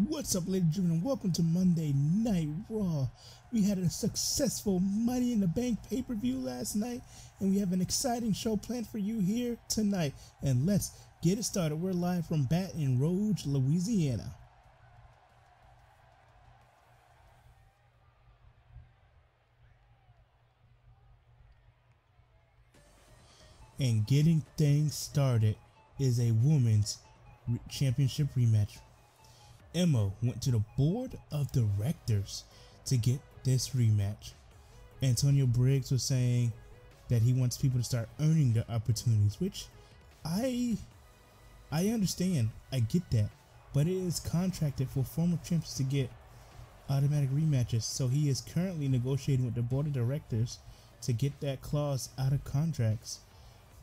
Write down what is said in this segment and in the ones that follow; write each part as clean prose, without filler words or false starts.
What's up, ladies and gentlemen? Welcome to Monday Night Raw. We had a successful Money in the Bank pay-per-view last night, and we have an exciting show planned for you here tonight. And let's get it started. We're live from Baton Rouge, Louisiana. And getting things started is a women's championship rematch. Emma went to the board of directors to get this rematch. Antonio Briggs was saying that he wants people to start earning their opportunities, which I understand. I get that. But it is contracted for former champions to get automatic rematches. So he is currently negotiating with the board of directors to get that clause out of contracts.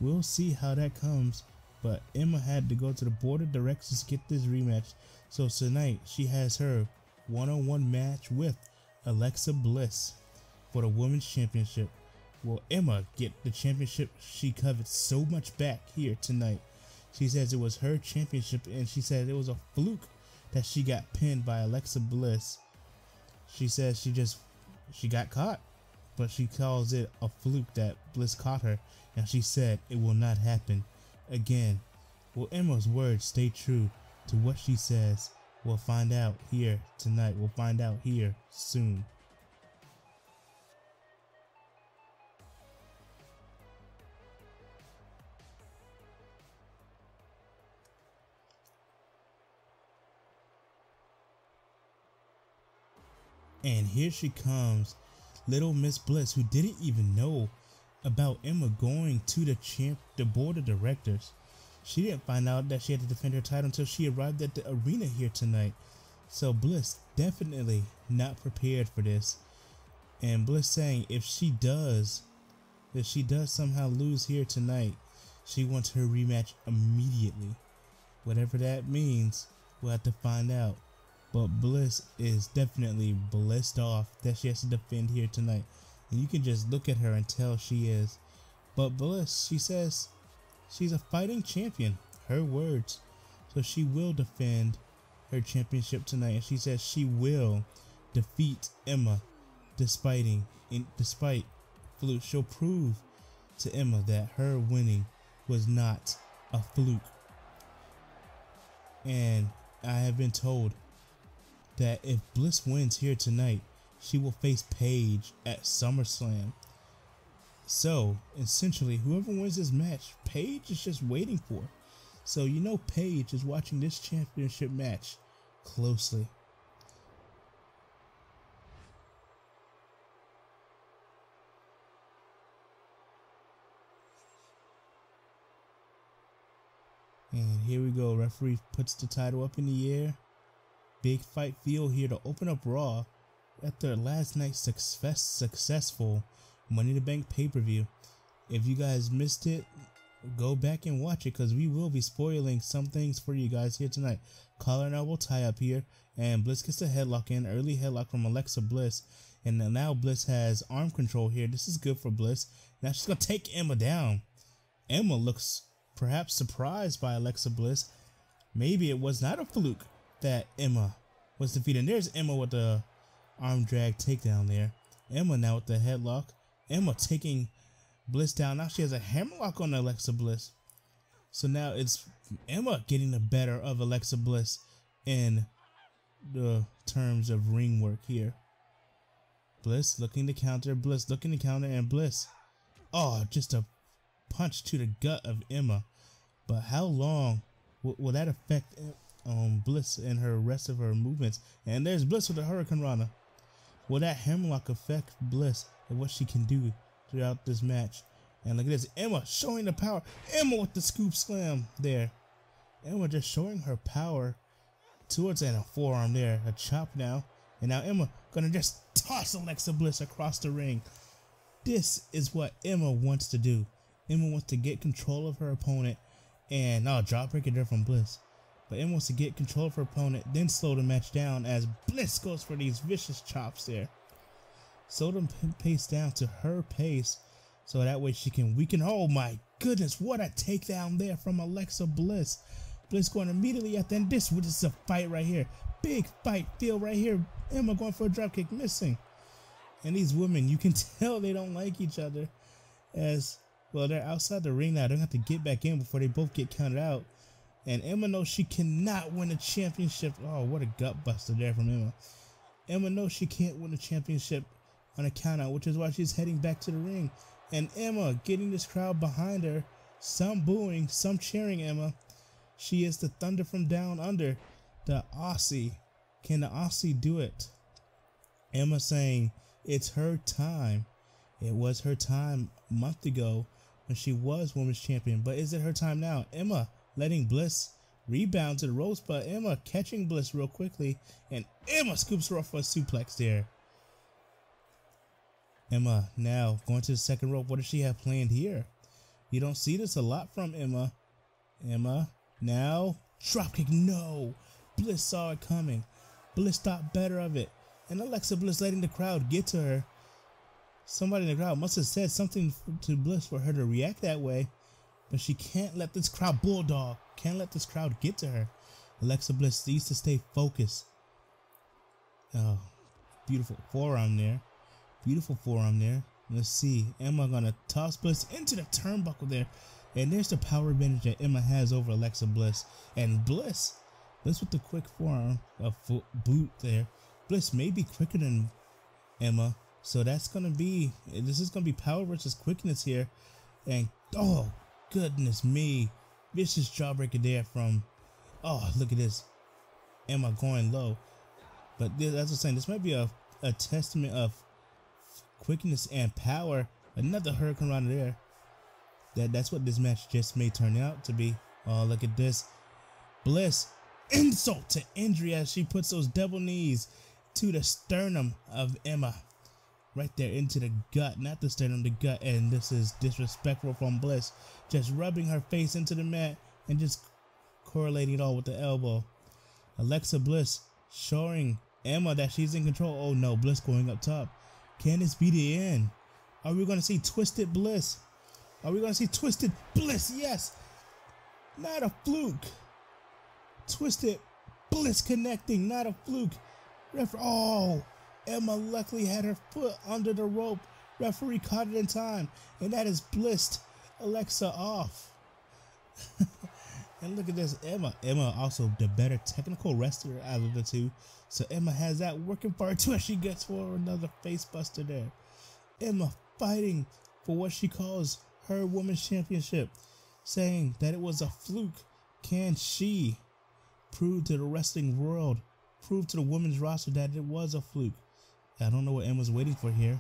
We'll see how that comes. But Emma had to go to the board of directors to get this rematch. So tonight she has her one-on-one match with Alexa Bliss for the women's championship. Will Emma get the championship she covets so much back here tonight? She says it was her championship, and she said it was a fluke that she got pinned by Alexa Bliss. She says she got caught, but she calls it a fluke that Bliss caught her, and she said it will not happen again. Will Emma's words stay true to what she says? We'll find out here tonight. We'll find out here soon. And here she comes, little Miss Bliss, who didn't even know about Emma going to the board of directors. She didn't find out that she had to defend her title until she arrived at the arena here tonight. So Bliss definitely not prepared for this. And Bliss saying if she does somehow lose here tonight, she wants her rematch immediately. Whatever that means, we'll have to find out. But Bliss is definitely blissed off that she has to defend here tonight. And you can just look at her and tell she is. But Bliss, she says she's a fighting champion. Her words. So she will defend her championship tonight. And she says she will defeat Emma despite fluke. She'll prove to Emma that her winning was not a fluke. And I have been told that if Bliss wins here tonight, she will face Paige at SummerSlam. So, essentially, whoever wins this match, Paige is just waiting for. So, you know Paige is watching this championship match closely. And here we go. Referee puts the title up in the air. Big fight feel here to open up Raw after last night's successful Money in the Bank pay-per-view. If you guys missed it, go back and watch it, because we will be spoiling some things for you guys here tonight. Collar and elbow tie up here, and Bliss gets a headlock in, early headlock from Alexa Bliss, and now Bliss has arm control here. This is good for Bliss. Now she's gonna take Emma down. Emma looks perhaps surprised by Alexa Bliss. Maybe it was not a fluke that Emma was defeated. And there's Emma with the arm drag takedown there. Emma now with the headlock. Emma taking Bliss down. Now she has a hammerlock on Alexa Bliss. So now it's Emma getting the better of Alexa Bliss in the terms of ring work here. Bliss looking to counter. Bliss looking to counter, and Bliss. Oh, just a punch to the gut of Emma. But how long will that affect Bliss and her rest of her movements? And there's Bliss with the Hurricane Rana. Will that hammerlock affect Bliss and what she can do throughout this match? And look at this, Emma showing the power. Emma with the scoop slam there. Emma just showing her power towards a forearm there. A chop now. And now Emma gonna just toss Alexa Bliss across the ring. This is what Emma wants to do. Emma wants to get control of her opponent. And drop breaker there from Bliss. But Emma wants to get control of her opponent, then slow the match down as Bliss goes for these vicious chops there. Slow the pace down to her pace, so that way she can weaken. Oh my goodness, what a takedown there from Alexa Bliss. Bliss going immediately at the end. This is a fight right here. Big fight feel right here. Emma going for a dropkick, missing. And these women, you can tell they don't like each other. As, well, they're outside the ring now. They're going to have to get back in before they both get counted out. And Emma knows she cannot win a championship. Oh, what a gut buster there from Emma. Emma knows she can't win a championship on a countout, which is why she's heading back to the ring. And Emma getting this crowd behind her. Some booing, some cheering Emma. She is the Thunder from Down Under. The Aussie. Can the Aussie do it? Emma saying it's her time. It was her time a month ago when she was women's champion. But is it her time now? Emma letting Bliss rebound to the ropes, but Emma catching Bliss real quickly. And Emma scoops her off for a suplex there. Emma now going to the second rope. What does she have planned here? You don't see this a lot from Emma. Emma now dropkick. No. Bliss saw it coming. Bliss thought better of it. And Alexa Bliss letting the crowd get to her. Somebody in the crowd must have said something to Bliss for her to react that way. But she can't let this crowd bulldog. Can't let this crowd get to her. Alexa Bliss needs to stay focused. Oh, beautiful forearm there. Beautiful forearm there. Let's see. Emma gonna toss Bliss into the turnbuckle there. And there's the power advantage that Emma has over Alexa Bliss. And Bliss with the quick forearm, a boot there. Bliss may be quicker than Emma. So that's gonna be, this is gonna be power versus quickness here. And oh goodness me. Vicious jawbreaker there from, oh look at this. Emma going low. But this, as I was saying, this might be a testament of quickness and power. Another hurricane runner there. That's what this match just may turn out to be. Oh, look at this. Bliss, insult to injury as she puts those double knees to the sternum of Emma. Right there into the gut, not the sternum, the gut. And this is disrespectful from Bliss. Just rubbing her face into the mat and just correlating it all with the elbow. Alexa Bliss showing Emma that she's in control. Oh no, Bliss going up top. Can this be the end? Are we going to see Twisted Bliss? Are we going to see Twisted Bliss? Yes. Not a fluke. Twisted Bliss connecting, not a fluke. Oh, Emma luckily had her foot under the rope. Referee caught it in time. And that is blissed Alexa off. And look at this, Emma. Emma also the better technical wrestler out of the two. So Emma has that working for her too as she gets for another face buster there. Emma fighting for what she calls her women's championship. Saying that it was a fluke. Can she prove to the wrestling world, prove to the women's roster that it was a fluke? I don't know what Emma's waiting for here.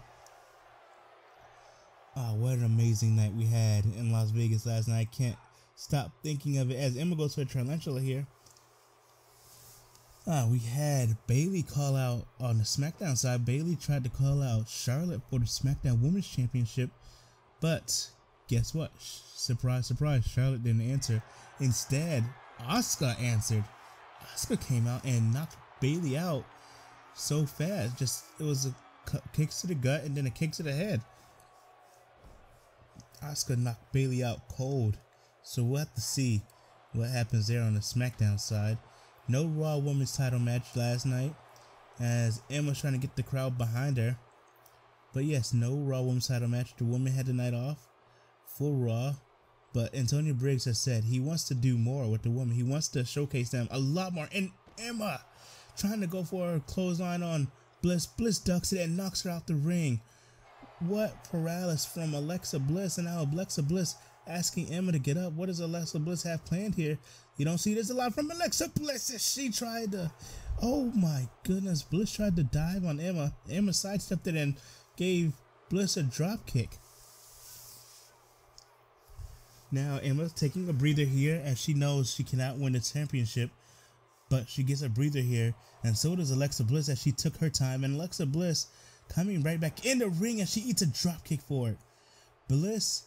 Ah, what an amazing night we had in Las Vegas last night. I can't stop thinking of it as Emma goes to a tarantula here. We had Bayley call out on the SmackDown side. Bayley tried to call out Charlotte for the SmackDown Women's Championship, but guess what? Surprise, surprise, Charlotte didn't answer. Instead, Asuka answered. Asuka came out and knocked Bayley out so fast. Just, it was a kick to the gut and then a kick to the head. Asuka knocked Bayley out cold. So we'll have to see what happens there on the SmackDown side. No Raw Women's title match last night as Emma's trying to get the crowd behind her. But yes, no Raw Women's title match. The women had the night off for Raw. But Antonio Briggs has said he wants to do more with the women. He wants to showcase them a lot more. And Emma trying to go for a clothesline on Bliss. Bliss ducks it and knocks her out the ring. What paralysis from Alexa Bliss. And now Alexa Bliss asking Emma to get up. What does Alexa Bliss have planned here? You don't see this a lot from Alexa Bliss as she tried to, oh my goodness, Bliss tried to dive on Emma. Emma sidestepped it and gave Bliss a drop kick. Now Emma's taking a breather here as she knows she cannot win the championship, but she gets a breather here, and so does Alexa Bliss as she took her time, and Alexa Bliss coming right back in the ring as she eats a drop kick for it. Bliss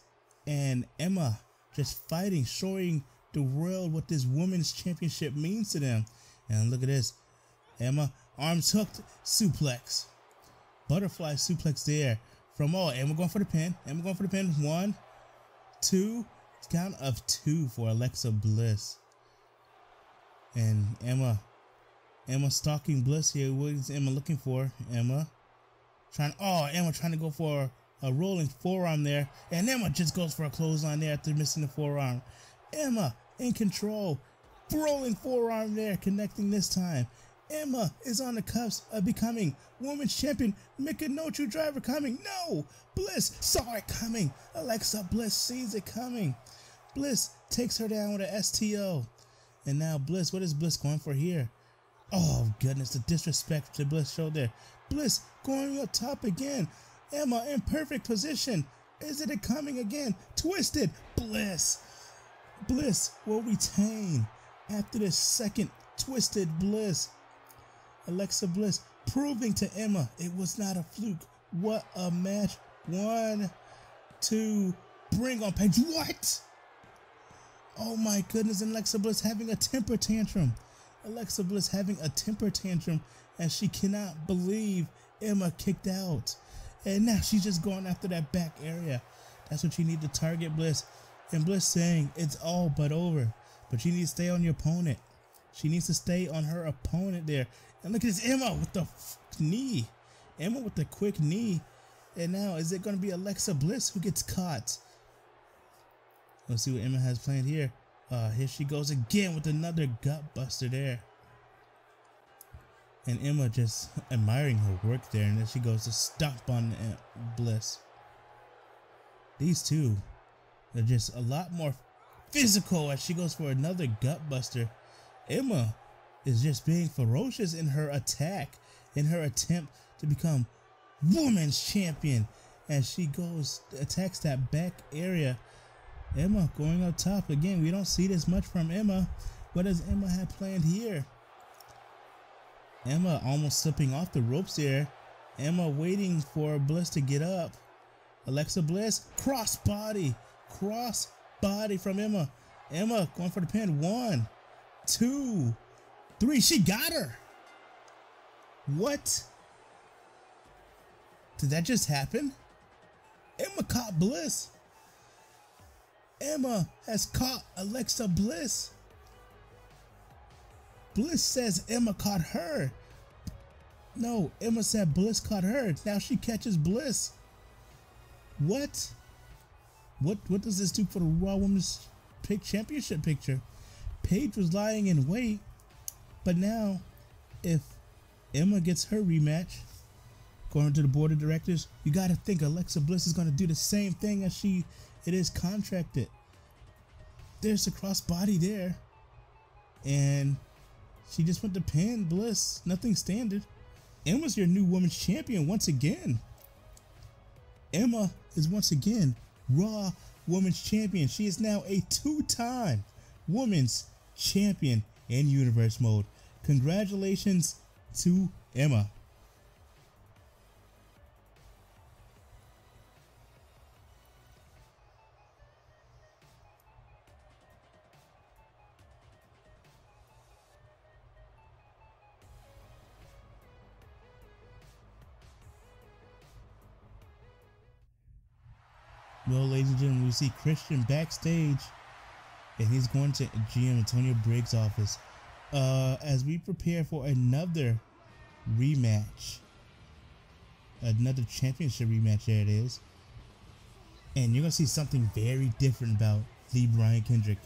and Emma just fighting, showing the world what this women's championship means to them. And look at this. Emma, arms hooked, suplex. Butterfly suplex there from all. Emma going for the pin. Emma going for the pin. 1, 2. Count of 2 for Alexa Bliss. And Emma Emma stalking Bliss here. What is Emma looking for? Emma trying to go for a rolling forearm there. And Emma just goes for a clothesline there after missing the forearm. Emma in control. Rolling forearm there, connecting this time. Emma is on the cusp of becoming Women's Champion. Make a no-true driver coming. No! Bliss saw it coming. Alexa Bliss sees it coming. Bliss takes her down with a STO. And now Bliss, what is Bliss going for here? Oh, goodness, the disrespect to Bliss showed there. Bliss going up top again. Emma in perfect position. Is it coming again? Twisted. Bliss. Bliss will retain after this second twisted Bliss. Alexa Bliss proving to Emma it was not a fluke. What a match. 1, 2, bring on Paige. What? Oh my goodness, and Alexa Bliss having a temper tantrum. Alexa Bliss having a temper tantrum as she cannot believe Emma kicked out. And now she's just going after that back area. That's what you need to target Bliss. And Bliss saying it's all but over. But you need to stay on your opponent. She needs to stay on her opponent there. And look at this Emma with the knee. Emma with the quick knee. And now is it going to be Alexa Bliss who gets caught? Let's see what Emma has planned here. Here she goes again with another gut buster there. And Emma just admiring her work there. And then she goes to stomp on Bliss. These two are just a lot more physical as she goes for another gut buster. Emma is just being ferocious in her attack, in her attempt to become Women's Champion. As she goes, attacks that back area. Emma going up top. Again, we don't see this much from Emma. What does Emma have planned here? Emma almost slipping off the ropes there. Emma waiting for Bliss to get up. Alexa Bliss, cross body from Emma. Emma going for the pin. 1, 2, 3. She got her. What? Did that just happen? Emma caught Bliss. Emma has caught Alexa Bliss. Bliss says Emma caught her. No, Emma said Bliss caught her. Now she catches Bliss. What? What does this do for the Raw Women's Championship picture? Paige was lying in wait, but now if Emma gets her rematch, according to the board of directors, you got to think Alexa Bliss is going to do the same thing as it is contracted. There's a crossbody there, and she just went to pin Bliss. Nothing standard. Emma's your new Women's Champion once again. Emma is once again Raw Women's Champion. She is now a 2-time Women's Champion in Universe Mode. Congratulations to Emma. Well, ladies and gentlemen, we see Christian backstage, and he's going to GM Antonio Briggs' office as we prepare for another rematch, another championship rematch. There it is, and you're gonna see something very different about the Brian Kendrick.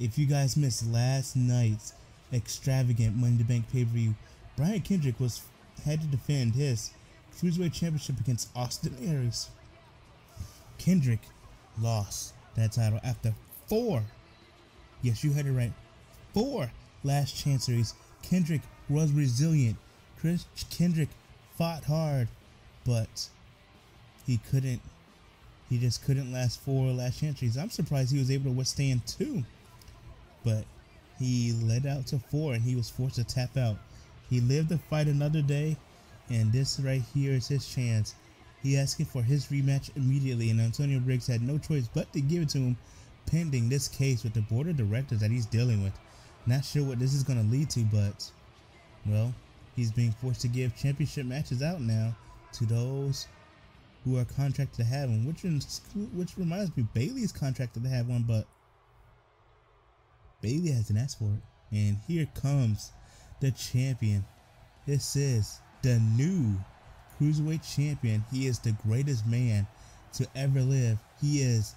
If you guys missed last night's extravagant Money in the Bank pay-per-view, Brian Kendrick had to defend his Cruiserweight Championship against Austin Aries. Kendrick lost that title after 4, yes, you heard it right, 4 last chanceries. Kendrick was resilient. Kendrick fought hard, but he just couldn't last 4 last chanceries. I'm surprised he was able to withstand 2, but he led out to 4 and he was forced to tap out. He lived to fight another day, and this right here is his chance. He asking for his rematch immediately, and Antonio Briggs had no choice but to give it to him, pending this case with the board of directors that he's dealing with. Not sure what this is going to lead to, but, well, he's being forced to give championship matches out now to those who are contracted to have one, which reminds me, Bayley's contracted to have one, but Bayley hasn't asked for it. And here comes the champion. This is the new Cruiserweight champion. He is the greatest man to ever live. He is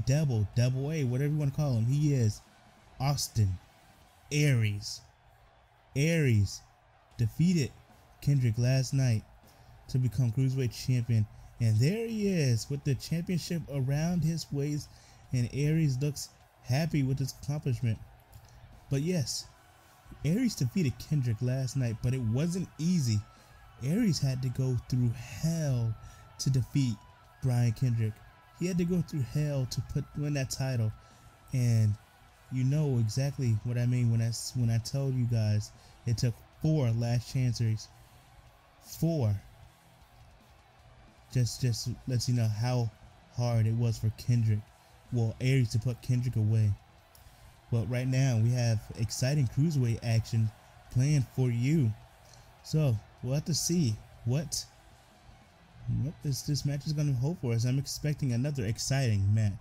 double A, whatever you want to call him. He is Austin Aries. Aries defeated Kendrick last night to become Cruiserweight champion. And there he is with the championship around his waist. And Aries looks happy with his accomplishment. But yes, Aries defeated Kendrick last night, but it wasn't easy. Aries had to go through hell to defeat Brian Kendrick. He had to go through hell to win that title. And you know exactly what I mean when I told you guys it took 4 last chances. 4. Just lets you know how hard it was for Kendrick. Well, Aries to put Kendrick away. But right now we have exciting Cruiserweight action planned for you. So we'll have to see what this match is going to hold for us. I'm expecting another exciting match.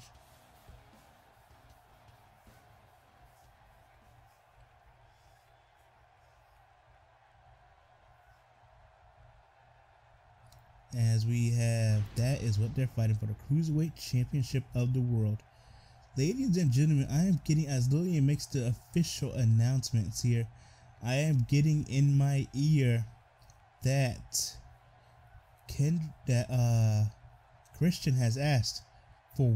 As we have, that is what they're fighting for, the Cruiserweight Championship of the world. Ladies and gentlemen, I am getting, as Lillian makes the official announcements here, I am getting in my ear that Christian has asked for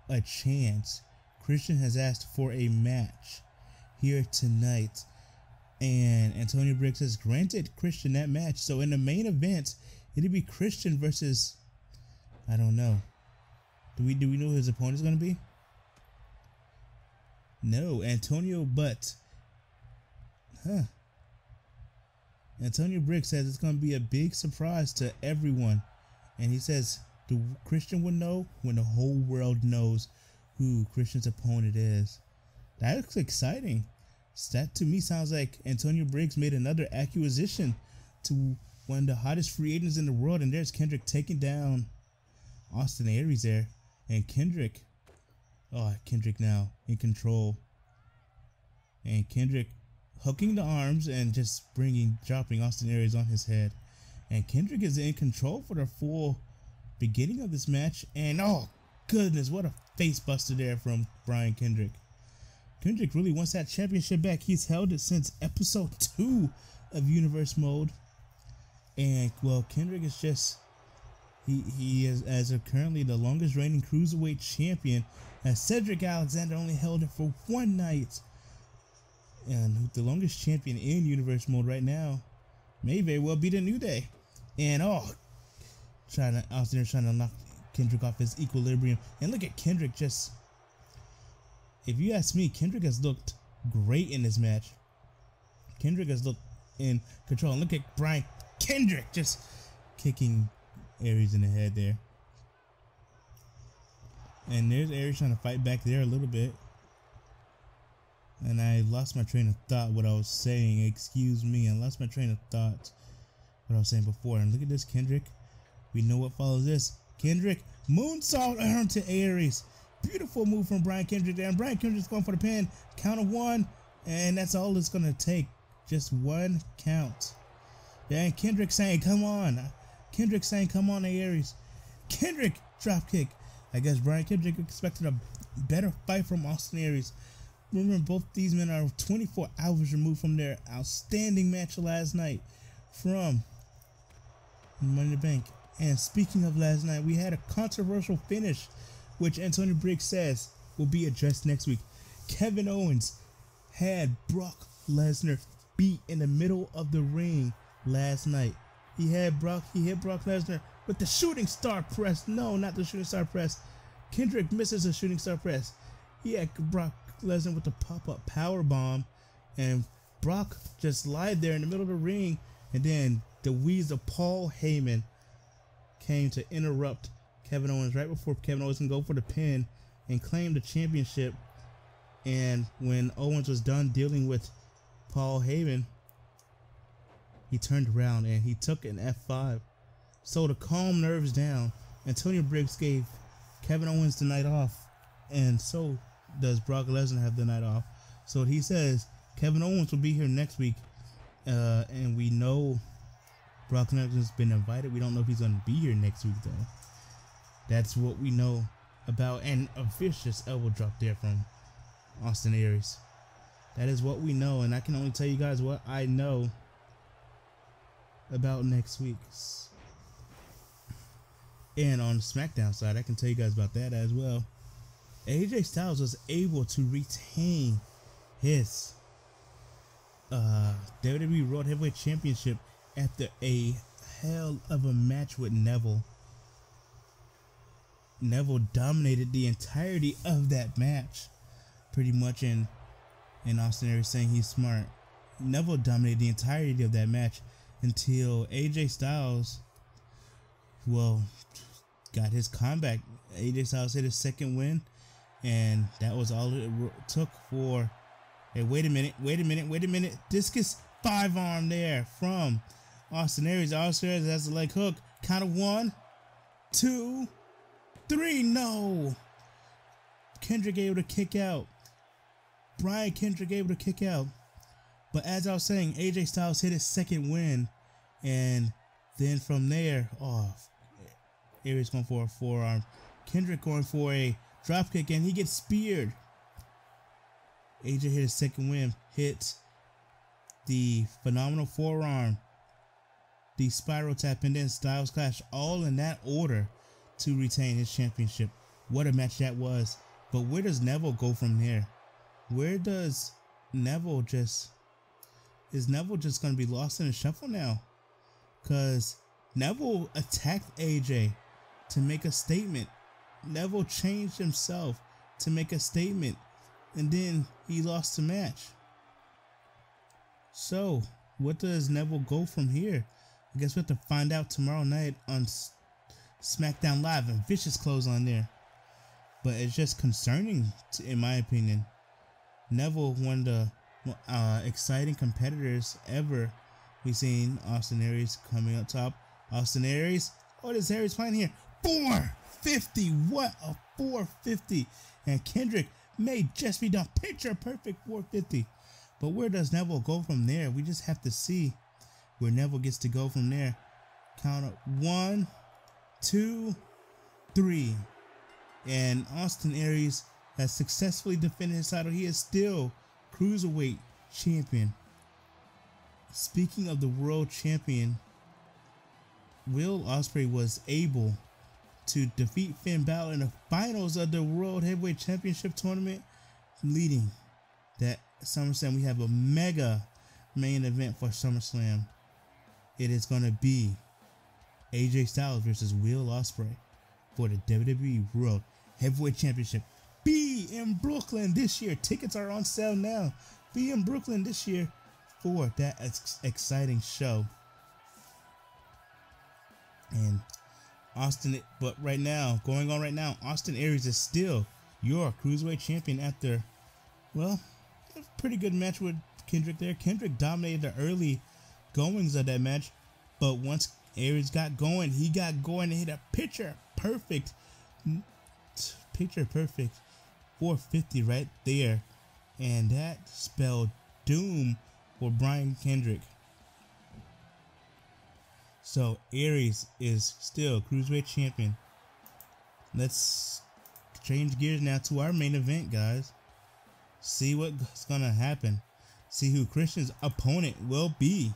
a chance. Christian has asked for a match here tonight, and Antonio Briggs has granted Christian that match. So in the main event, it'll be Christian versus, I don't know. Do we know who his opponent is going to be? No, Antonio, but Antonio Briggs says it's going to be a big surprise to everyone. And he says the Christian will know when the whole world knows who Christian's opponent is. That looks exciting. That to me sounds like Antonio Briggs made another acquisition to one of the hottest free agents in the world. And there's Kendrick taking down Austin Aries there. And Kendrick now in control. And Kendrick hooking the arms and just dropping Austin Aries on his head. And Kendrick is in control for the full beginning of this match. And oh goodness, what a face buster there from Brian Kendrick. Kendrick really wants that championship back. He's held it since episode 2 of Universe Mode. And well, Kendrick is just he is as of currently the longest reigning Cruiserweight champion, as Cedric Alexander only held it for 1 night. And the longest champion in Universe Mode right now may very well be the New Day. And Austin trying to knock Kendrick off his equilibrium. And look at Kendrick just, if you ask me, Kendrick has looked great in this match. Kendrick has looked in control. And look at Brian Kendrick just kicking Aries in the head there. And there's Aries trying to fight back there a little bit. And I lost my train of thought what I was saying. Excuse me. I lost my train of thought what I was saying before. And look at this, Kendrick. We know what follows this. Kendrick moonsault onto Aries. Beautiful move from Brian Kendrick there. And Brian Kendrick's going for the pin. Count of 1. And that's all it's going to take. Just 1 count. And Kendrick saying, come on. Kendrick saying, come on, Aries. Kendrick drop kick. I guess Brian Kendrick expected a better fight from Austin Aries. Remember, both these men are 24 hours removed from their outstanding match last night from Money in the Bank. And speaking of last night, we had a controversial finish, which Antonio Briggs says will be addressed next week. Kevin Owens had Brock Lesnar beat in the middle of the ring last night. He hit Brock Lesnar with the shooting star press. No, not the shooting star press. Kendrick misses a shooting star press. He had Brock Lesnar with the pop-up power bomb, and Brock just lied there in the middle of the ring. And then the Weasel Paul Heyman came to interrupt Kevin Owens right before Kevin Owens can go for the pin and claim the championship. And when Owens was done dealing with Paul Heyman, he turned around and he took an F5. So to calm nerves down, Antonio Briggs gave Kevin Owens the night off, and so does Brock Lesnar have the night off. So he says Kevin Owens will be here next week And we know Brock Lesnar's been invited. We don't know if he's going to be here next week, though. That's what we know about. And a vicious elbow drop there from Austin Aries. That is what we know. And I can only tell you guys what I know about next week. And on the Smackdown side, I can tell you guys about that as well. AJ Styles was able to retain his WWE World Heavyweight Championship after a hell of a match with Neville. Neville dominated the entirety of that match, pretty much. And Austin Aries saying he's smart. Neville dominated the entirety of that match until AJ Styles, well, got his comeback. AJ Styles hit his second win, and that was all it took for. Hey, wait a minute. Discus 5-arm there from Austin Aries. Austin Aries has the leg hook. Count of 1, 2, 3. No. Kendrick able to kick out. Brian Kendrick able to kick out. But as I was saying, AJ Styles hit his second win. And then from there, Aries going for a forearm. Kendrick going for a dropkick, and he gets speared. AJ hit his second win, hit the phenomenal forearm, the spiral tap, and then Styles Clash, all in that order to retain his championship. What a match that was. But where does Neville go from there? Where does Neville is Neville just going to be lost in the shuffle now? Because Neville attacked AJ to make a statement. Neville changed himself to make a statement. And then he lost the match. So, what does Neville go from here? I guess we have to find out tomorrow night on SmackDown Live. And vicious close on there. But it's just concerning, in my opinion. Neville, one of the exciting competitors ever. We've seen Austin Aries coming up top. Austin Aries. What is Aries playing here? 450. What a 450. And Kendrick may just be done. Picture perfect 450. But where does Neville go from there? We just have to see where Neville gets to go from there. Count up 1, 2, 3. And Austin Aries has successfully defended his title. He is still Cruiserweight Champion. Speaking of the World Champion, Will Ospreay was able to defeat Finn Balor in the finals of the World Heavyweight Championship tournament, leading that SummerSlam. We have a mega main event for SummerSlam. It is going to be AJ Styles versus Will Ospreay for the WWE World Heavyweight Championship. Be in Brooklyn this year. Tickets are on sale now. Be in Brooklyn this year for that exciting show. And Austin, but right now, going on right now, Austin Aries is still your Cruiserweight Champion after, well, a pretty good match with Kendrick there. Kendrick dominated the early goings of that match, but once Aries got going, he got going and hit a picture perfect 450 right there, and that spelled doom for Brian Kendrick. So Aries is still Cruiserweight Champion. Let's change gears now to our main event, guys. See what's gonna happen. See who Christian's opponent will be.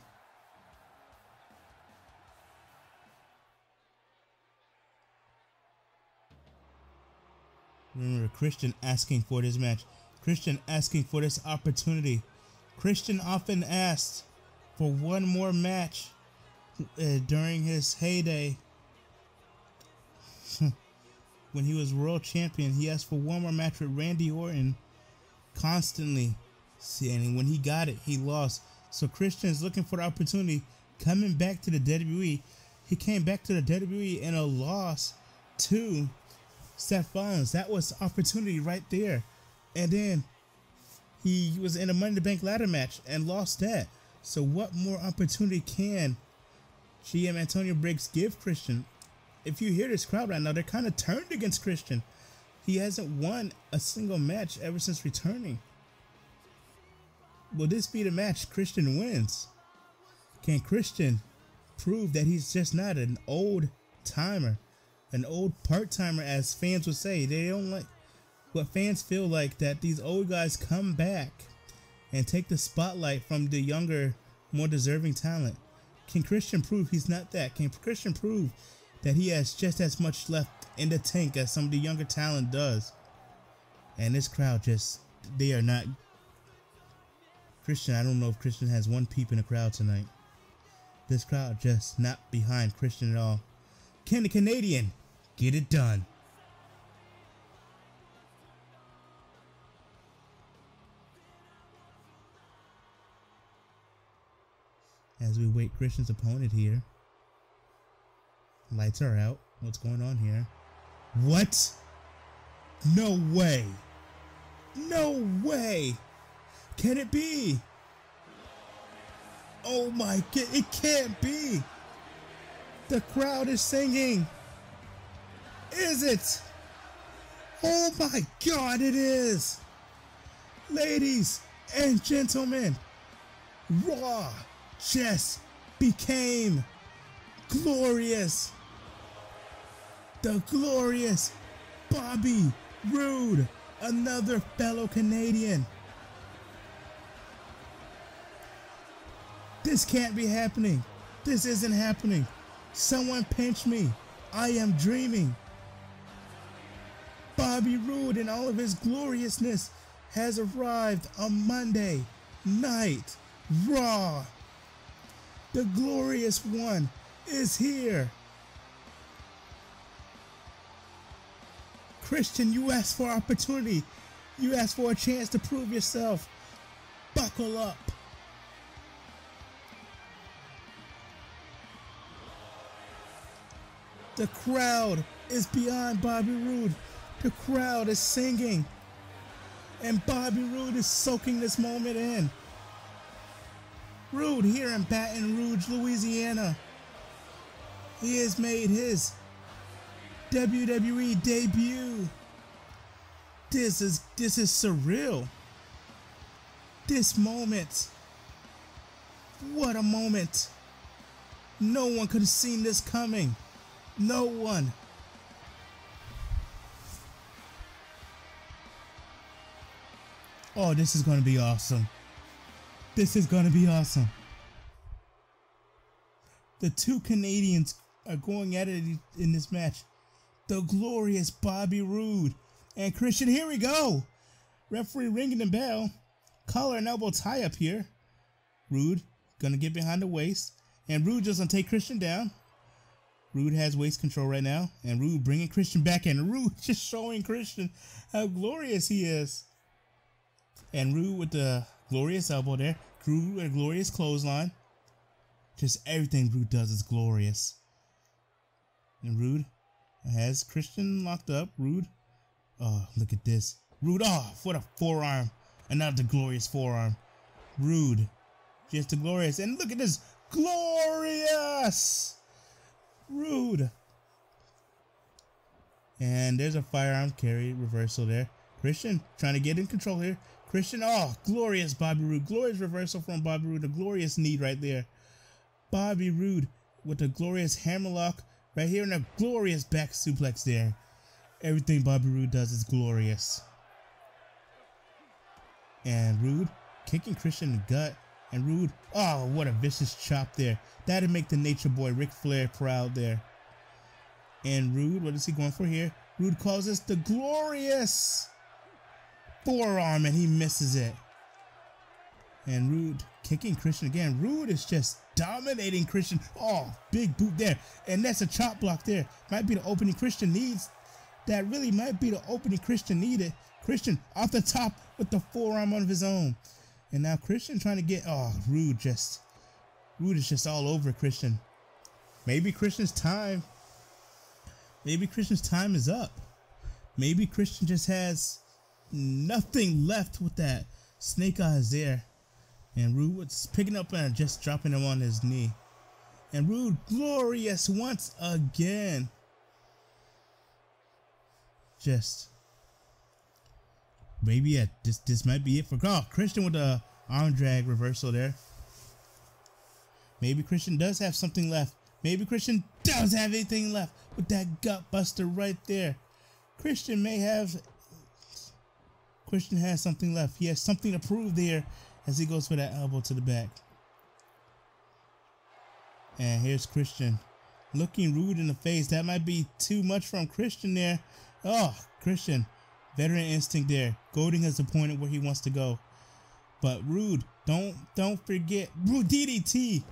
Remember, Christian asking for this match. Christian asking for this opportunity. Christian often asked for one more match during his heyday. When he was world champion, he asked for one more match with Randy Orton constantly. And when he got it, he lost. So Christian is looking for the opportunity, coming back to the WWE. He came back to the WWE in a loss to Seth Rollins. That was opportunity right there. And then he was in a Money in the Bank ladder match and lost that. So what more opportunity can GM Antonio Briggs give Christian? If you hear this crowd right now, they're kind of turned against Christian. He hasn't won a single match ever since returning. Will this be the match Christian wins? Can Christian prove that he's just not an old timer, an old part-timer, as fans would say? They don't like what fans feel like, that these old guys come back and take the spotlight from the younger, more deserving talent. Can Christian prove he's not that? Can Christian prove that he has just as much left in the tank as some of the younger talent does? And this crowd just, they are not. Christian, I don't know if Christian has one peep in the crowd tonight. This crowd just not behind Christian at all. Can the Canadian get it done? As we wait Christian's opponent here. Lights are out. What's going on here? What? No way. No way. Can it be? Oh my God, it can't be. The crowd is singing. Is it? Oh my God, it is. Ladies and gentlemen, Raw just became glorious. The glorious Bobby Roode, another fellow Canadian. This can't be happening. This isn't happening. Someone pinch me. I am dreaming. Bobby Roode in all of his gloriousness has arrived on Monday Night Raw. The glorious one is here. Christian, you asked for opportunity. You asked for a chance to prove yourself. Buckle up. The crowd is behind Bobby Roode. The crowd is singing. And Bobby Roode is soaking this moment in. Roode here in Baton Rouge, Louisiana. He has made his WWE debut. This is surreal. This moment. What a moment. No one could have seen this coming. No one. Oh, this is going to be awesome. This is going to be awesome. The two Canadians are going at it in this match. The glorious Bobby Roode and Christian. Here we go. Referee ringing the bell. Collar and elbow tie up here. Roode going to get behind the waist. And Roode just going to take Christian down. Roode has waist control right now. And Roode bringing Christian back in. Roode just showing Christian how glorious he is. And Roode with the glorious elbow there. Roode with a glorious clothesline. Just everything Roode does is glorious. And Roode has Christian locked up. Roode. Oh, look at this. Roode. Oh, what a forearm. Another glorious forearm. Roode. Just the glorious. And look at this. Glorious. Roode. And there's a firearm carry reversal there. Christian trying to get in control here. Christian, oh, glorious Bobby Roode. Glorious reversal from Bobby Roode. A glorious knee right there. Bobby Roode with a glorious hammerlock right here and a glorious back suplex there. Everything Bobby Roode does is glorious. And Roode kicking Christian in the gut. And Roode, oh, what a vicious chop there. That'd make the Nature Boy Ric Flair proud there. And Roode, what is he going for here? Roode calls this the glorious forearm, and he misses it. And Roode kicking Christian again. Roode is just dominating Christian. Oh, big boot there. And that's a chop block there. Might be the opening Christian needs. That really might be the opening Christian needed. Christian off the top with the forearm of his own. And now Christian trying to get, oh, Roode is just all over Christian. Maybe Christian's time is up. Maybe Christian just has nothing left with that snake eyes there. And Roode was picking up and just dropping him on his knee. And Roode glorious once again. Just maybe this might be it for Christian with the arm drag reversal there. Maybe Christian does have something left. Maybe Christian does have anything left with that gut buster right there. Christian has something left. He has something to prove there as he goes for that elbow to the back. And here's Christian looking Roode in the face. That might be too much from Christian there. Oh, Christian, veteran instinct there, goading his opponent where he wants to go. But Roode, don't forget, Roode DDT.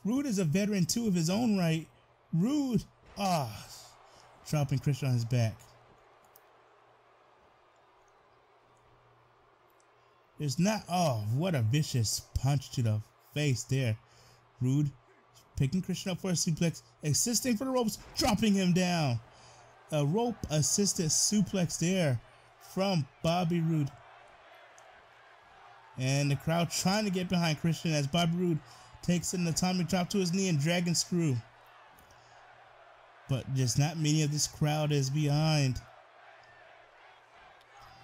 Roode is a veteran too of his own right. Roode, dropping Christian on his back. There's not, what a vicious punch to the face there. Roode picking Christian up for a suplex, assisting for the ropes, dropping him down. A rope assisted suplex there from Bobby Roode. And the crowd trying to get behind Christian as Bobby Roode takes an atomic drop to his knee and dragon screw. But just not many of this crowd is behind.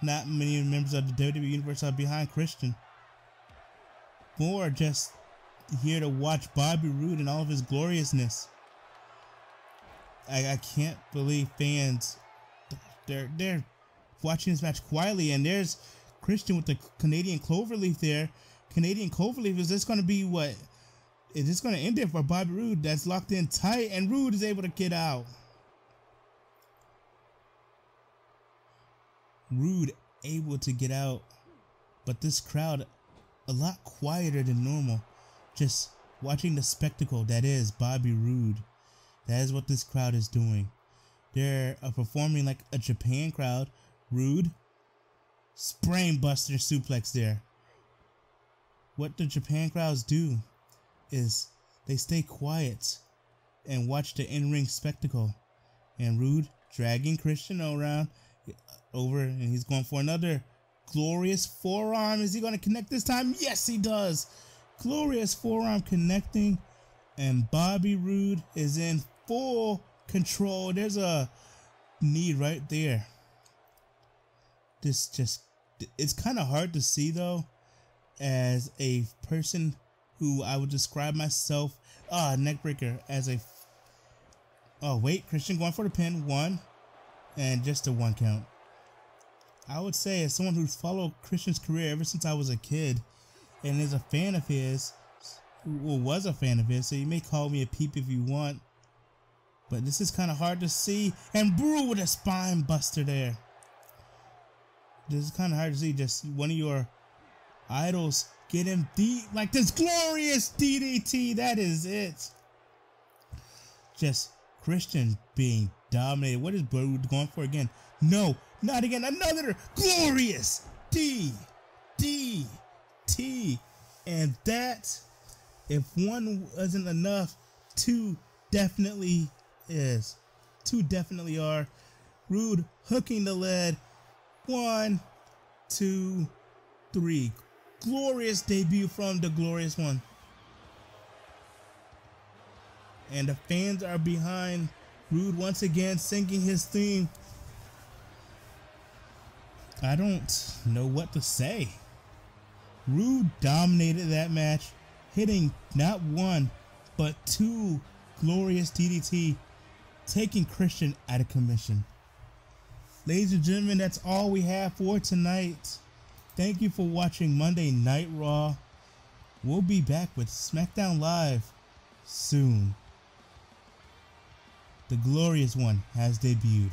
Not many members of the WWE Universe are behind Christian. More just here to watch Bobby Roode in all of his gloriousness. I can't believe fans, they're watching this match quietly, and there's Christian with the Canadian Cloverleaf there. Canadian Cloverleaf, is this going to be what? Is this going to end it for Bobby Roode? That's locked in tight, and Roode is able to get out. Roode able to get out, but this crowd a lot quieter than normal, just watching the spectacle that is Bobby Roode. That is what this crowd is doing. They're performing like a Japan crowd. Roode, brain buster suplex there. What the Japan crowds do is they stay quiet and watch the in-ring spectacle. And Roode dragging Christian around over, and he's going for another glorious forearm. Is he going to connect this time? Yes, he does. Glorious forearm connecting, and Bobby Roode is in full control. There's a knee right there. It's kind of hard to see though, as a person who I would describe myself, neckbreaker, as a, Christian going for the pin, 1, and just a 1 count. I would say, as someone who's followed Christian's career ever since I was a kid, and is a fan of his, or was a fan of his, so you may call me a peep if you want, but this is kind of hard to see. And Brew with a spine buster there. This is kind of hard to see. Just one of your idols getting beat like this glorious DDT. That is it. Just Christian being dominated. What is Brew going for again? No, not again. Another glorious DDT. And that, if one wasn't enough, 2 definitely is. 2 definitely are. Roode hooking the lead. 1, 2, 3. Glorious debut from the glorious one. And the fans are behind Roode once again, singing his theme. I don't know what to say. Roode dominated that match, hitting not 1, but 2 glorious DDT, taking Christian out of commission. Ladies and gentlemen, that's all we have for tonight. Thank you for watching Monday Night Raw. We'll be back with Smackdown Live soon. The glorious one has debuted.